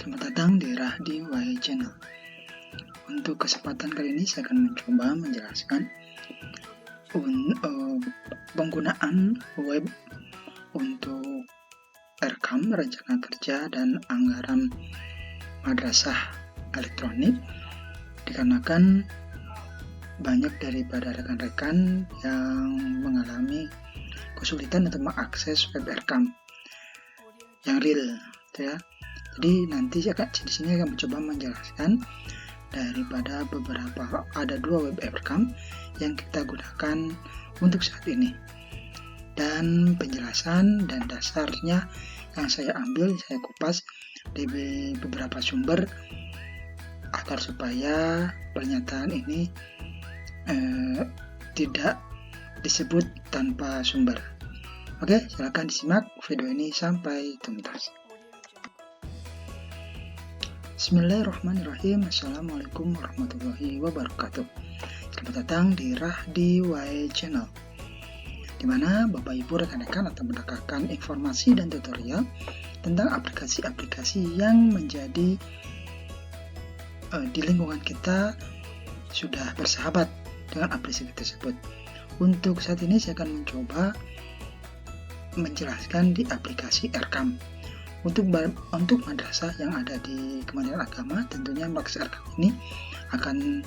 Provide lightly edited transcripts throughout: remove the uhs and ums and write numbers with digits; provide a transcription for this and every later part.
Selamat datang di Rahdi Y Channel. Untuk kesempatan kali ini saya akan mencoba menjelaskan penggunaan web untuk rekam rencana kerja dan anggaran madrasah elektronik, dikarenakan banyak daripada rekan-rekan yang mengalami kesulitan untuk mengakses web rekam yang real, ya. Jadi nanti saya di sini akan mencoba menjelaskan daripada ada dua web rekam yang kita gunakan untuk saat ini, dan penjelasan dan dasarnya yang saya ambil, saya kupas dari beberapa sumber agar supaya pernyataan ini tidak disebut tanpa sumber. Oke, silakan disimak video ini sampai tuntas. Bismillahirrahmanirrahim. Assalamualaikum warahmatullahi wabarakatuh. Selamat datang di Rahdi Y Channel, di mana Bapak Ibu rekan-rekan akan mendapatkan informasi dan tutorial tentang aplikasi-aplikasi yang menjadi di lingkungan kita sudah bersahabat dengan aplikasi tersebut. Untuk saat ini saya akan mencoba menjelaskan di aplikasi Rekam. Untuk madrasah yang ada di Kementerian Agama, tentunya aplikasi Rekam ini akan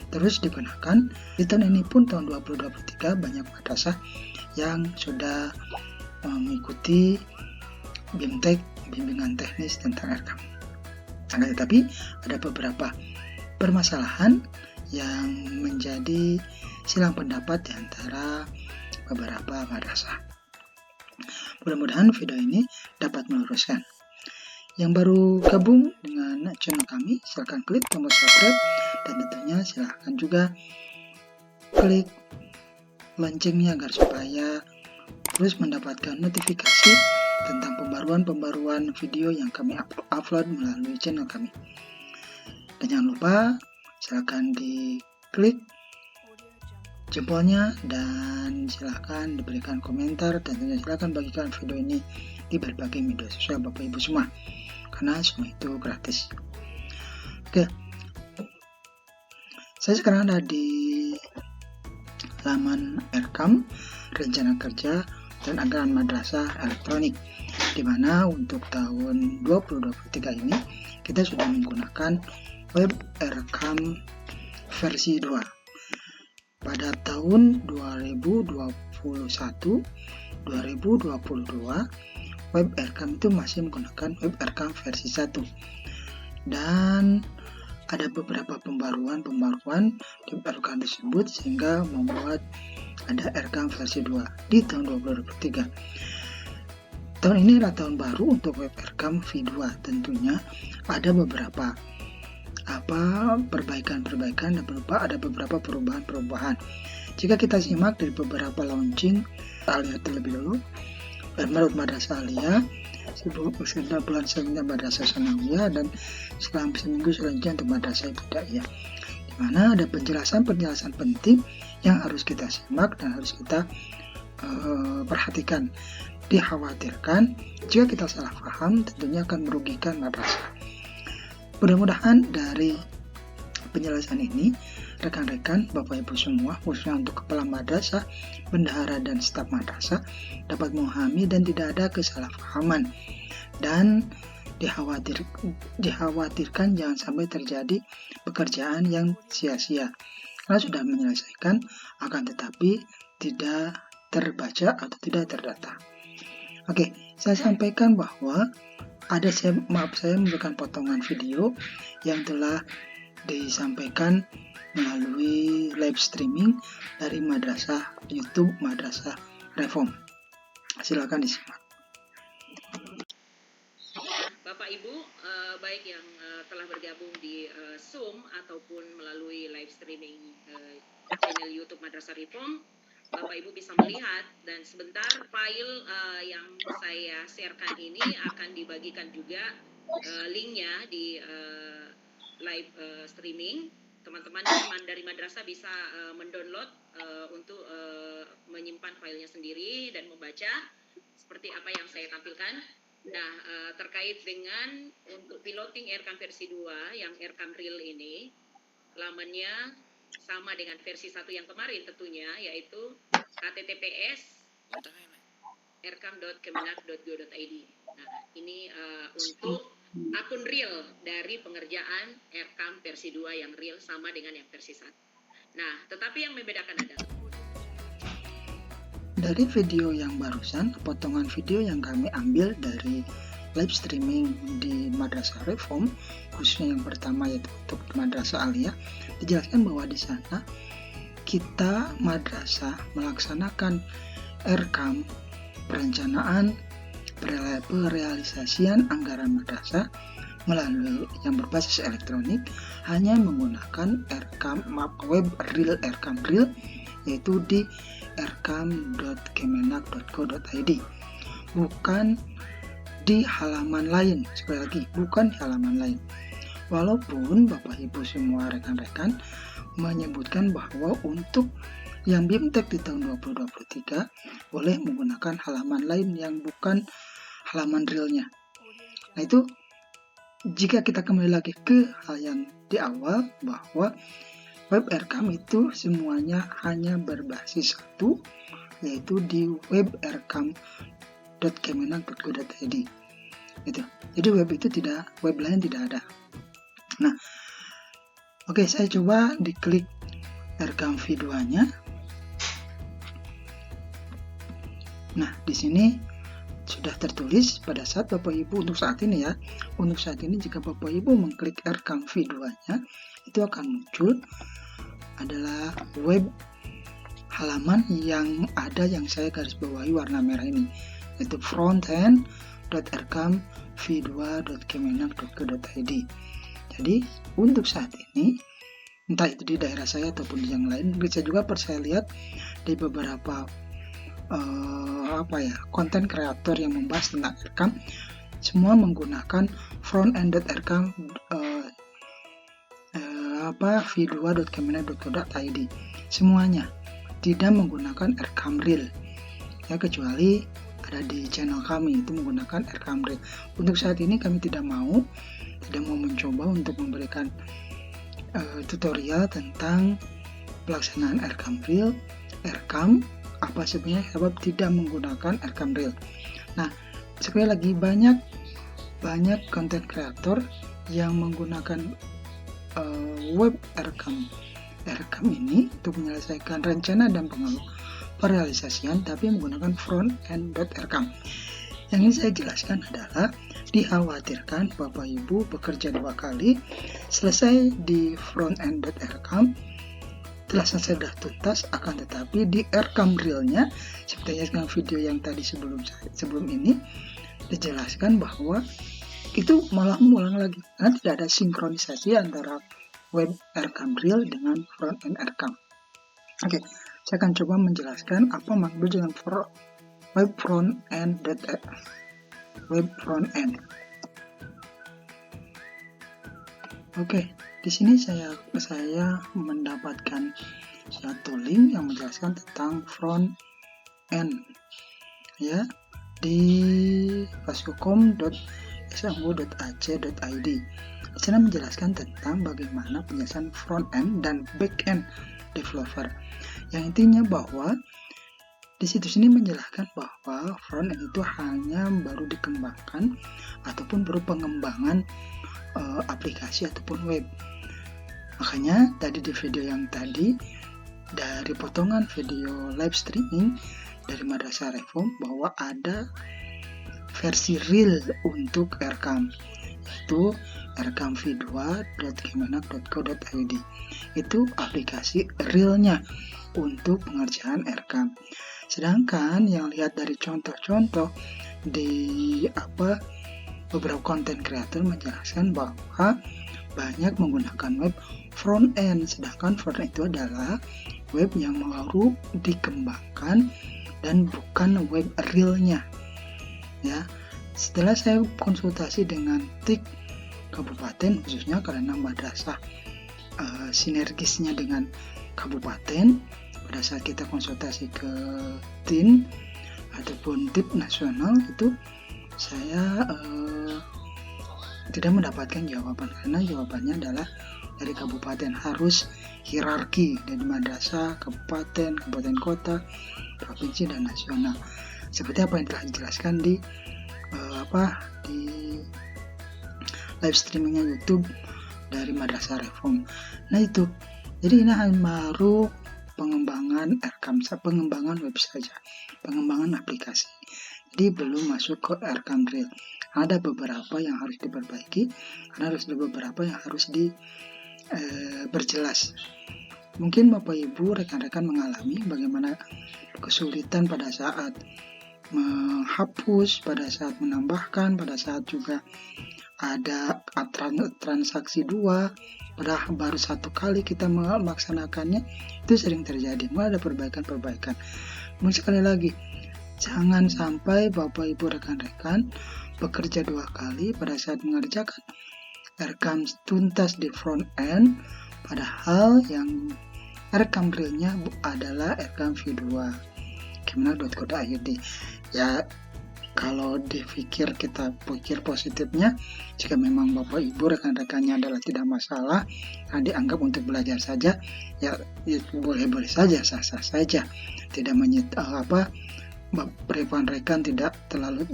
terus digunakan. Di tahun ini pun, tahun 2023, banyak madrasah yang sudah mengikuti BIMTEK, bimbingan teknis tentang Rekam. Tetapi ada beberapa permasalahan yang menjadi silang pendapat di antara beberapa madrasah. Mudah-mudahan video ini dapat meluruskan. Yang baru gabung dengan channel kami, silahkan klik tombol subscribe, dan tentunya silahkan juga klik loncengnya agar supaya terus mendapatkan notifikasi tentang pembaruan video yang kami upload melalui channel kami. Dan jangan lupa silahkan diklik jempolnya dan silahkan diberikan komentar, dan tentunya silahkan bagikan video ini di berbagai media sosial Bapak Ibu semua, karena semua itu gratis. Oke, saya sekarang ada di laman Rekam, rencana kerja dan anggaran madrasah elektronik, di mana untuk tahun 2023 ini kita sudah menggunakan web Rekam versi 2. Pada tahun 2021-2022, web Rekam itu masih menggunakan web Rekam versi 1. Dan ada beberapa pembaruan di web Rekam tersebut sehingga membuat ada Rekam versi 2 di tahun 2023. Tahun ini adalah tahun baru untuk web Rekam V2. Tentunya ada beberapa perbaikan dan ada beberapa perubahan. Jika kita simak dari beberapa launching, kita lihat terlebih dulu. Menurut Madrasah Aliyah, sudah bulan selanjutnya Madrasah Sanawiyah, dan selama seminggu selanjutnya untuk Madrasah Ibtidaiyah, di mana ada penjelasan penting yang harus kita simak dan harus kita perhatikan. Dikhawatirkan jika kita salah paham, tentunya akan merugikan madrasah. Mudah-mudahan dari penjelasan ini, rekan-rekan, Bapak Ibu semua, khususnya untuk kepala madrasah, bendahara, dan staf madrasah, dapat memahami dan tidak ada kesalahpahaman. Dan dikhawatirkan jangan sampai terjadi pekerjaan yang sia-sia, karena sudah menyelesaikan, akan tetapi tidak terbaca atau tidak terdata. Oke, saya sampaikan bahwa saya memberikan potongan video yang telah disampaikan melalui live streaming dari madrasah YouTube Madrasah Reform. Silakan disimak. Bapak Ibu, baik yang telah bergabung di Zoom ataupun melalui live streaming channel YouTube Madrasah Reform, Bapak Ibu bisa melihat, dan sebentar file yang saya sharekan ini akan dibagikan juga linknya di live streaming. Teman-teman dari madrasah bisa mendownload untuk menyimpan filenya sendiri dan membaca seperti apa yang saya tampilkan. Nah, terkait dengan untuk piloting Aircam versi 2 yang Aircam Real ini, lamannya sama dengan versi 1 yang kemarin tentunya, yaitu https aircam.kemenak.go.id. Nah, ini untuk akun real dari pengerjaan Aircam versi 2 yang real sama dengan yang versi 1. Nah, tetapi yang membedakan adalah dari video yang barusan, potongan video yang kami ambil dari live streaming di Madrasah Reform, khususnya yang pertama yaitu untuk Madrasah Aliyah, dijelaskan bahwa di sana kita madrasah melaksanakan Aircam, perencanaan, perealisasian anggaran madrasah melalui yang berbasis elektronik hanya menggunakan web real Aircam real, yaitu di aircam.kemenak.go.id, bukan di halaman lain. Sekali lagi, bukan di halaman lain. Walaupun Bapak Ibu semua rekan-rekan menyebutkan bahwa untuk yang BIMTEK di tahun 2023 boleh menggunakan halaman lain yang bukan halaman realnya. Nah, itu jika kita kembali lagi ke hal yang di awal, bahwa web Aircam itu semuanya hanya berbasis satu, yaitu di web aircam.kemenak.go.id. Gitu. Jadi web lain tidak ada. Nah, oke, saya coba diklik Aircam V2-nya. Nah, di sini sudah tertulis pada saat Bapak Ibu untuk saat ini ya. Untuk saat ini jika Bapak Ibu mengklik Aircam V2-nya, itu akan muncul adalah web halaman yang ada yang saya garis bawahi warna merah ini, yaitu frontend.aircam-v2.kemenak.go.id. Jadi untuk saat ini, entah itu di daerah saya ataupun di yang lain, bisa juga saya lihat di beberapa konten kreator yang membahas tentang Aircam, semua menggunakan frontend.aircam v2.kemenak.go.id. semuanya tidak menggunakan Aircam Real ya, kecuali ada di channel kami itu menggunakan Aircam Real. Untuk saat ini kami tidak mau mencoba untuk memberikan tutorial tentang pelaksanaan Aircam Real, Aircam apa sebenarnya sebab tidak menggunakan Aircam Real. Nah, sekali lagi banyak konten kreator yang menggunakan web Aircam ini untuk menyelesaikan rencana dan perealisasian, tapi menggunakan front-end.aircam. Yang ingin saya jelaskan adalah dikhawatirkan Bapak Ibu bekerja 2 kali, selesai di front-end.aircam, telah selesai sudah tuntas, akan tetapi di Aircam Real-nya seperti yang video yang tadi sebelum ini dijelaskan bahwa itu malah mengulang lagi karena tidak ada sinkronisasi antara web Aircam Real dengan front-end Aircam. Oke, saya akan coba menjelaskan apa maksud dengan web front-end. Oke, di sini saya mendapatkan satu link yang menjelaskan tentang front-end ya di fascocom.smu.ac.id. Di sana menjelaskan tentang bagaimana penjelasan front-end dan back-end developer. Yang intinya bahwa di situs ini menjelaskan bahwa front-end itu hanya baru dikembangkan ataupun baru pengembangan aplikasi ataupun web. Makanya tadi di video yang tadi, dari potongan video live streaming dari Madrasah Reform, bahwa ada versi real untuk Aircam, yaitu Aircam v2.kemenak.go.id. Itu aplikasi realnya untuk pengerjaan Aircam. Sedangkan yang lihat dari contoh-contoh di beberapa konten kreator menjelaskan bahwa banyak menggunakan web front-end, sedangkan front-end itu adalah web yang baru dikembangkan dan bukan web realnya. Ya, setelah saya konsultasi dengan TIK kabupaten, khususnya karena madrasah sinergisnya dengan kabupaten, pada saat kita konsultasi ke TIN ataupun TIP nasional, itu saya tidak mendapatkan jawaban, karena jawabannya adalah dari kabupaten, harus hierarki dari madrasah, kabupaten kota, provinsi dan nasional. Seperti apa yang telah dijelaskan di live streamingnya YouTube dari Madrasah Reform. Nah itu, jadi ini hanya baru pengembangan pengembangan web saja, pengembangan aplikasi. Jadi belum masuk ke Erkam Real. Ada beberapa yang harus diperbaiki, ada beberapa yang harus diperjelas. Mungkin Bapak Ibu rekan-rekan mengalami bagaimana kesulitan pada saat menghapus, pada saat menambahkan, pada saat juga ada transaksi 2, padahal baru 1 kali kita melaksanakannya, itu sering terjadi. Ada perbaikan-perbaikan. Sekali lagi, jangan sampai Bapak Ibu rekan-rekan bekerja 2 kali pada saat mengerjakan Erkam tuntas di front end, padahal yang Erkam realnya adalah Erkam V2 Kemenag.go.id. Ya, kalau kita pikir positifnya, jika memang Bapak Ibu rekan-rekannya adalah tidak masalah, dianggap untuk belajar saja, ya boleh-boleh saja, sah-sah saja, tidak rekan-rekan tidak terlalu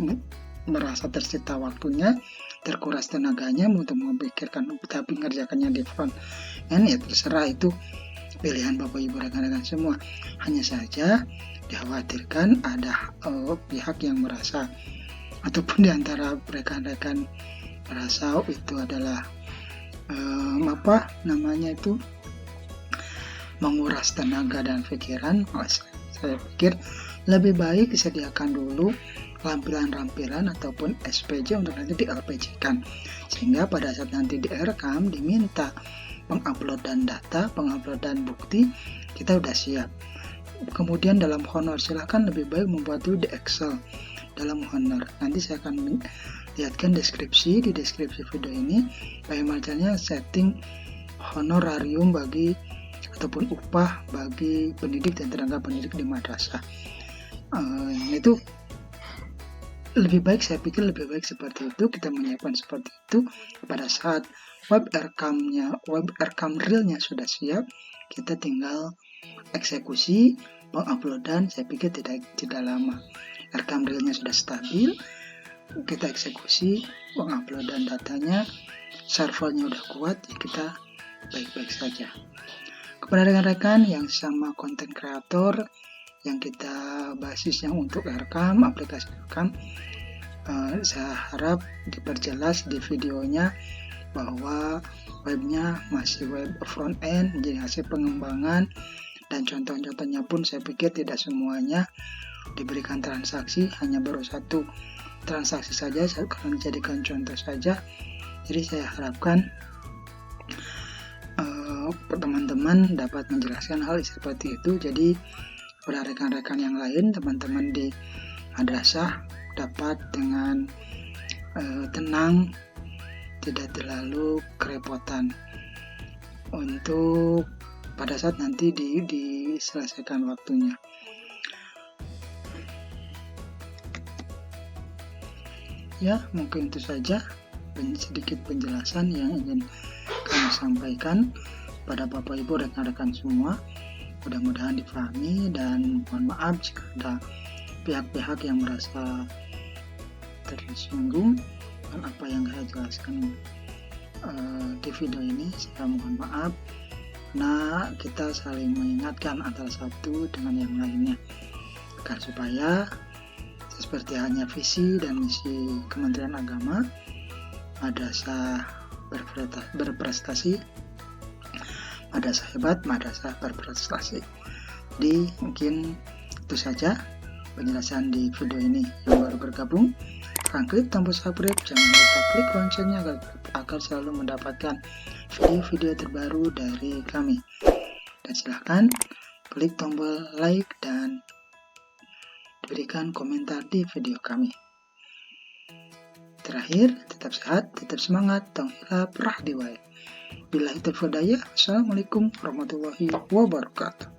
merasa tersita waktunya, terkuras tenaganya untuk memikirkan, tapi mengerjakannya di front end, ya terserah, itu pilihan Bapak Ibu rekan-rekan semua. Hanya saja dikhawatirkan ada pihak yang merasa, ataupun di antara rekan-rekan merasa itu adalah menguras tenaga dan pikiran. Saya pikir lebih baik disediakan dulu lampiran-lampiran ataupun SPJ untuk nanti di-LPG-kan, sehingga pada saat nanti di Erkam diminta penguploadan data, penguploadan bukti, kita udah siap. Kemudian dalam Honor, silahkan lebih baik membuat dulu di Excel dalam Honor. Nanti saya akan lihatkan di deskripsi video ini bagaimana caranya setting honorarium ataupun upah bagi pendidik dan tenaga pendidik di madrasah. Itu lebih baik, saya pikir lebih baik seperti itu, kita menyiapkan seperti itu. Pada saat web Erkam realnya sudah siap, kita tinggal eksekusi penguploadan. Saya pikir tidak lama. Erkam realnya sudah stabil, kita eksekusi penguploadan datanya, servernya udah kuat, ya kita baik-baik saja. Kepada rekan-rekan yang sama konten kreator, yang kita basisnya untuk Erkam, aplikasi Erkam, saya harap diperjelas di videonya bahwa webnya masih web front end, jadi hasil pengembangan, dan contoh-contohnya pun saya pikir tidak semuanya diberikan transaksi, hanya baru 1 transaksi saja, karena dijadikan contoh saja. Jadi saya harapkan teman-teman dapat menjelaskan hal seperti itu. Jadi pada rekan-rekan yang lain, teman-teman di madrasah dapat dengan tenang, tidak terlalu kerepotan untuk pada saat nanti diselesaikan waktunya. Ya, mungkin itu saja sedikit penjelasan yang ingin kami sampaikan pada Bapak Ibu rekan-rekan semua. Mudah-mudahan dipahami, dan mohon maaf jika ada pihak-pihak yang merasa tersinggung dengan apa yang saya jelaskan di video ini. Saya mohon maaf. Nah, kita saling mengingatkan antara satu dengan yang lainnya, agar supaya seperti hanya visi dan misi Kementerian Agama, madrasah berprestasi, madrasah hebat, madrasah berprestasi. Jadi mungkin itu saja penjelasan di video ini. Yang baru bergabung, klik tombol subscribe, jangan lupa klik loncengnya agar selalu mendapatkan video-video terbaru dari kami. Dan silahkan klik tombol like dan berikan komentar di video kami. Terakhir, tetap sehat, tetap semangat, tauhid rahdiwai. Billahi taufiq. Assalamualaikum warahmatullahi wabarakatuh.